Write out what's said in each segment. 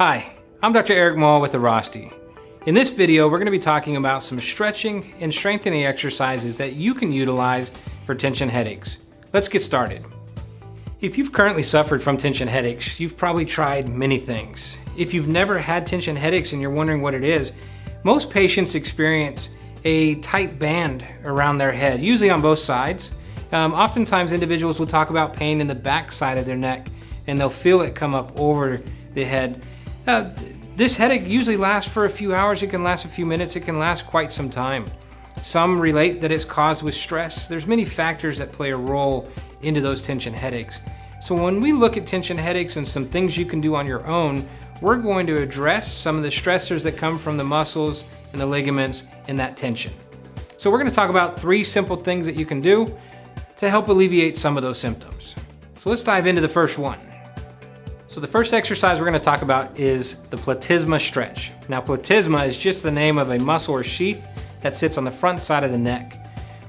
Hi, I'm Dr. Erik Moll with Airrosti. In this video, we're going to be talking about some stretching and strengthening exercises that you can utilize for tension headaches. Let's get started. If you've currently suffered from tension headaches, you've probably tried many things. If you've never had tension headaches and you're wondering what it is, most patients experience a tight band around their head, usually on both sides. Oftentimes individuals will talk about pain in the back side of their neck and they'll feel it come up over the head. This headache usually lasts for a few hours, it can last a few minutes, it can last quite some time. Some relate that it's caused with stress. There's many factors that play a role into those tension headaches. So when we look at tension headaches and some things you can do on your own, we're going to address some of the stressors that come from the muscles and the ligaments in that tension. So we're going to talk about 3 simple things that you can do to help alleviate some of those symptoms. So let's dive into the first one. So the first exercise we're going to talk about is the Platysma Stretch. Now platysma is just the name of a muscle or sheath that sits on the front side of the neck.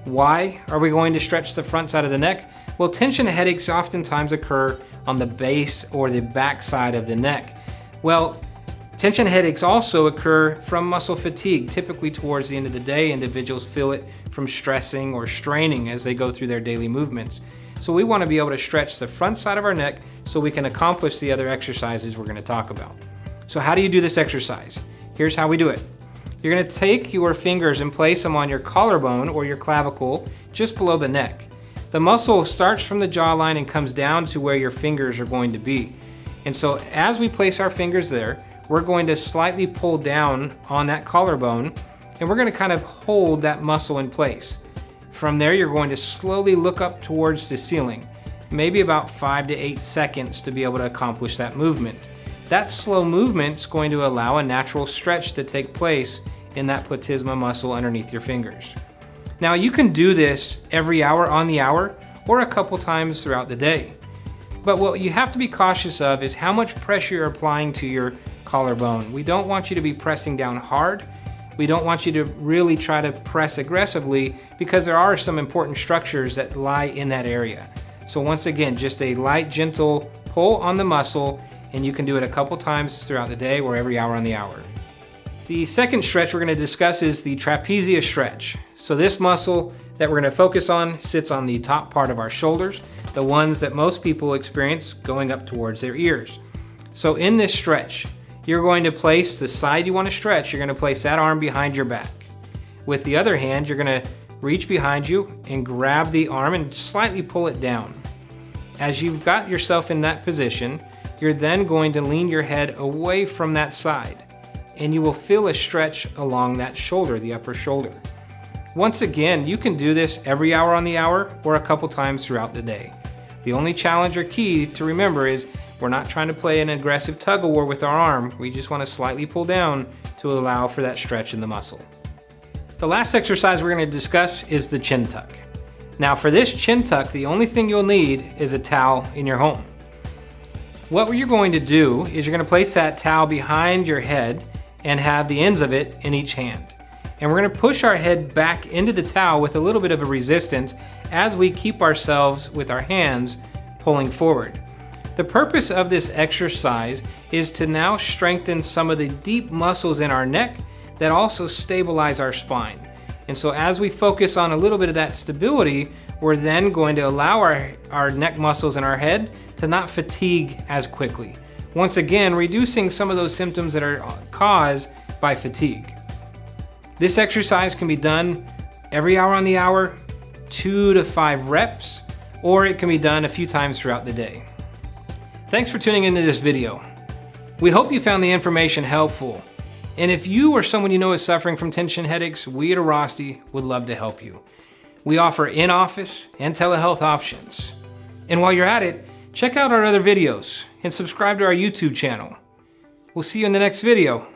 Why are we going to stretch the front side of the neck? Well, tension headaches oftentimes occur on the base or the back side of the neck. Well, tension headaches also occur from muscle fatigue. Typically towards the end of the day, individuals feel it from stressing or straining as they go through their daily movements. So we want to be able to stretch the front side of our neck so we can accomplish the other exercises we're going to talk about. So how do you do this exercise? Here's how we do it. You're going to take your fingers and place them on your collarbone or your clavicle just below the neck. The muscle starts from the jawline and comes down to where your fingers are going to be. And so as we place our fingers there, we're going to slightly pull down on that collarbone and we're going to kind of hold that muscle in place. From there, you're going to slowly look up towards the ceiling, maybe about 5 to 8 seconds to be able to accomplish that movement. That slow movement is going to allow a natural stretch to take place in that platysma muscle underneath your fingers. Now you can do this every hour on the hour or a couple times throughout the day. But what you have to be cautious of is how much pressure you're applying to your collarbone. We don't want you to be pressing down hard. We don't want you to really try to press aggressively because there are some important structures that lie in that area. So once again, just a light, gentle pull on the muscle, and you can do it a couple times throughout the day or every hour on the hour. The second stretch we're going to discuss is the Trapezius Stretch. So this muscle that we're going to focus on sits on the top part of our shoulders, the ones that most people experience going up towards their ears. So in this stretch, you're going to place the side you want to stretch, you're going to place that arm behind your back. With the other hand, you're going to reach behind you and grab the arm and slightly pull it down. As you've got yourself in that position, you're then going to lean your head away from that side and you will feel a stretch along that shoulder, the upper shoulder. Once again, you can do this every hour on the hour or a couple times throughout the day. The only challenge or key to remember is we're not trying to play an aggressive tug of war with our arm. We just want to slightly pull down to allow for that stretch in the muscle. The last exercise we're going to discuss is the chin tuck. Now for this chin tuck, the only thing you'll need is a towel in your home. What you're going to do is you're going to place that towel behind your head and have the ends of it in each hand. And we're going to push our head back into the towel with a little bit of a resistance as we keep ourselves with our hands pulling forward. The purpose of this exercise is to now strengthen some of the deep muscles in our neck that also stabilize our spine. And so as we focus on a little bit of that stability, we're then going to allow our neck muscles in our head to not fatigue as quickly. Once again, reducing some of those symptoms that are caused by fatigue. This exercise can be done every hour on the hour, 2 to 5 reps, or it can be done a few times throughout the day. Thanks for tuning into this video. We hope you found the information helpful. And if you or someone you know is suffering from tension headaches, we at Airrosti would love to help you. We offer in-office and telehealth options. And while you're at it, check out our other videos and subscribe to our YouTube channel. We'll see you in the next video.